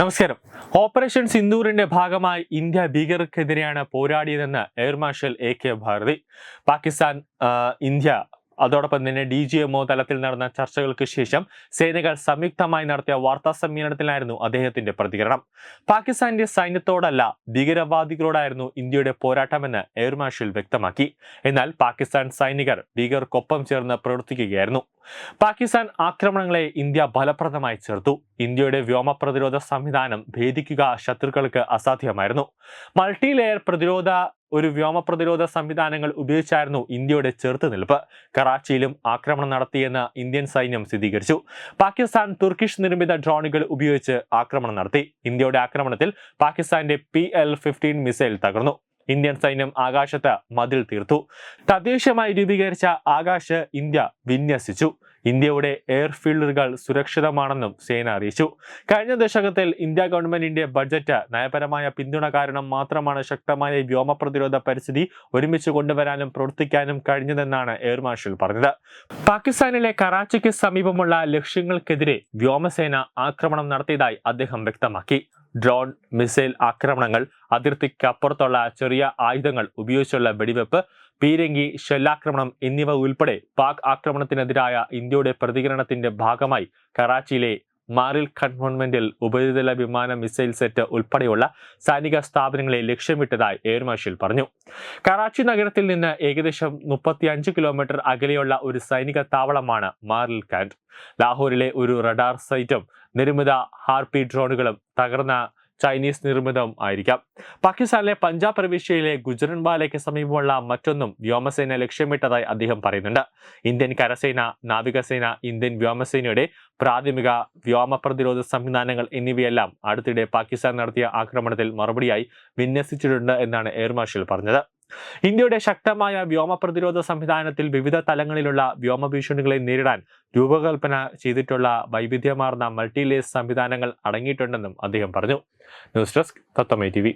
നമസ്കാരം. ഓപ്പറേഷൻ സിന്ദൂറിന്റെ ഭാഗമായി ഇന്ത്യ ഭീകരർക്കെതിരെയാണ് പോരാടിയതെന്ന് air marshal AK Bharati. Pakistan, India അതോടൊപ്പം തന്നെ DGMO തലത്തിൽ നടന്ന ചർച്ചകൾക്ക് ശേഷം സേനകൾ സംയുക്തമായി നടത്തിയ വാർത്താ സമ്മേളനത്തിലായിരുന്നു അദ്ദേഹത്തിന്റെ പ്രതികരണം. പാകിസ്ഥാന്റെ സൈന്യത്തോടല്ല, ഭീകരവാദികളോടായിരുന്നു ഇന്ത്യയുടെ പോരാട്ടമെന്ന് എയർ മാർഷൽ വ്യക്തമാക്കി. എന്നാൽ പാകിസ്ഥാൻ സൈനികർ ഭീകരർക്കൊപ്പം ചേർന്ന് പ്രവർത്തിക്കുകയായിരുന്നു. പാകിസ്ഥാൻ ആക്രമണങ്ങളെ ഇന്ത്യ ഫലപ്രദമായി ചെറുത്തു. ഇന്ത്യയുടെ വ്യോമ പ്രതിരോധ സംവിധാനം ഭേദിക്കുക ശത്രുക്കൾക്ക് അസാധ്യമായിരുന്നു. മൾട്ടി ലെയർ വ്യോമ പ്രതിരോധ സംവിധാനങ്ങൾ ഉപയോഗിച്ചായിരുന്നു ഇന്ത്യയുടെ ചെറുത്തുനിൽപ്പ്. കറാച്ചിയിലും ആക്രമണം നടത്തിയെന്ന് ഇന്ത്യൻ സൈന്യം സ്ഥിരീകരിച്ചു. പാകിസ്ഥാൻ തുർക്കിഷ് നിർമ്മിത ഡ്രോണുകൾ ഉപയോഗിച്ച് ആക്രമണം നടത്തി. ഇന്ത്യയുടെ ആക്രമണത്തിൽ പാകിസ്ഥാന്റെ PL-15 മിസൈൽ തകർന്നു. ഇന്ത്യൻ സൈന്യം ആകാശത്ത് മതിൽ തീർത്തു. തദ്ദേശീയമായി രൂപീകരിച്ച ആകാശ് ഇന്ത്യ വിന്യസിച്ചു. ഇന്ത്യയുടെ എയർഫീൽഡുകൾ സുരക്ഷിതമാണെന്നും സേന അറിയിച്ചു. കഴിഞ്ഞ ദശകത്തിൽ ഇന്ത്യ ഗവൺമെന്റിന്റെ ബഡ്ജറ്റ്, നയപരമായ പിന്തുണ കാരണം മാത്രമാണ് ശക്തമായ വ്യോമ പ്രതിരോധ പരിസ്ഥിതി ഒരുമിച്ച് കൊണ്ടുവരാനും പ്രവർത്തിക്കാനും കഴിഞ്ഞതെന്നാണ് എയർ മാർഷൽ പറഞ്ഞത്. പാകിസ്ഥാനിലെ കറാച്ചിക്ക് സമീപമുള്ള ലക്ഷ്യങ്ങൾക്കെതിരെ വ്യോമസേന ആക്രമണം നടത്തിയതായി അദ്ദേഹം വ്യക്തമാക്കി. ഡ്രോൺ, മിസൈൽ ആക്രമണങ്ങൾ, അതിർത്തിക്കപ്പുറത്തുള്ള ചെറിയ ആയുധങ്ങൾ ഉപയോഗിച്ചുള്ള വെടിവെപ്പ്, പീരങ്കി, ഷെല്ലാക്രമണം എന്നിവ ഉൾപ്പെടെ പാക് ആക്രമണത്തിനെതിരായ ഇന്ത്യയുടെ പ്രതികരണത്തിന്റെ ഭാഗമായി കറാച്ചിയിലെ മാറിൽ കന്റോൺമെന്റിൽ ഉപരിതല വിമാന മിസൈൽ സെറ്റ് ഉൾപ്പെടെയുള്ള സൈനിക സ്ഥാപനങ്ങളെ ലക്ഷ്യമിട്ടതായി എയർ മാർഷൽ പറഞ്ഞു. കറാച്ചി നഗരത്തിൽ നിന്ന് ഏകദേശം 35 കിലോമീറ്റർ അകലെയുള്ള ഒരു സൈനിക താവളമാണ് മാറിൽ കാന്റ്. ലാഹോറിലെ ഒരു റഡാർ സൈറ്റും നിർമ്മിത ഹാർപി ഡ്രോണുകളും തകർന്ന ചൈനീസ് നിർമ്മിതം ആയിരിക്കാം. പാകിസ്ഥാനിലെ പഞ്ചാബ് പ്രവിശ്യയിലെ ഗുജറൻവാലയ്ക്ക് സമീപമുള്ള മറ്റൊന്നും വ്യോമസേന ലക്ഷ്യമിട്ടതായി അദ്ദേഹം പറയുന്നുണ്ട്. ഇന്ത്യൻ കരസേന, നാവികസേന, ഇന്ത്യൻ വ്യോമസേനയുടെ പ്രാഥമിക വ്യോമ പ്രതിരോധ സംവിധാനങ്ങൾ എന്നിവയെല്ലാം അടുത്തിടെ പാകിസ്ഥാൻ നടത്തിയ ആക്രമണത്തിൽ മറുപടിയായി വിന്യസിച്ചിട്ടുണ്ട് എന്നാണ് എയർ മാർഷൽ പറഞ്ഞത്. ഇന്ത്യയുടെ ശക്തമായ വ്യോമ പ്രതിരോധ സംവിധാനത്തിൽ വിവിധ തലങ്ങളിലുള്ള വ്യോമ ഭീഷണികളെ നേരിടാൻ രൂപകൽപ്പന ചെയ്തിട്ടുള്ള വൈവിധ്യമാർന്ന മൾട്ടി ലെയർ സംവിധാനങ്ങൾ അടങ്ങിയിട്ടുണ്ടെന്നും അദ്ദേഹം പറഞ്ഞു. ന്യൂസ് ഡെസ്ക് തത്വമൈ TV.